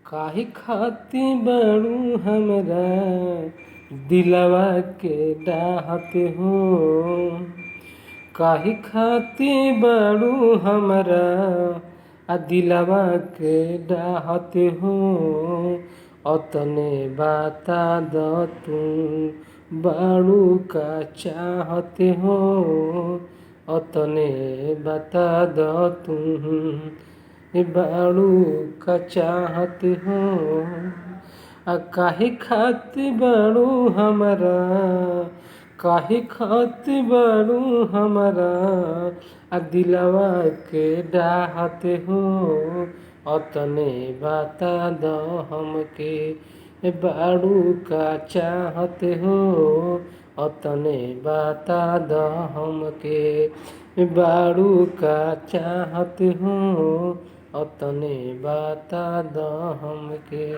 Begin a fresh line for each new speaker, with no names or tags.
काहे खाती बड़ू हमरा दिलवा के डाहत हो। काहे खाती बड़ू हमरा दिलवा के डाहत हो। अतने बता द तू बड़ू का चाहत हो। अतने बता द तू बड़ू का चाहत हो। काहे खातिर बड़ू हमरा, काहे खातिर बड़ू हमरा दिलवा के डाहत हो। अतने बता द हमके बड़ू का चाहत हो। अतने बता द हमके बड़ू का चाहत हो। अतने बता द हमके।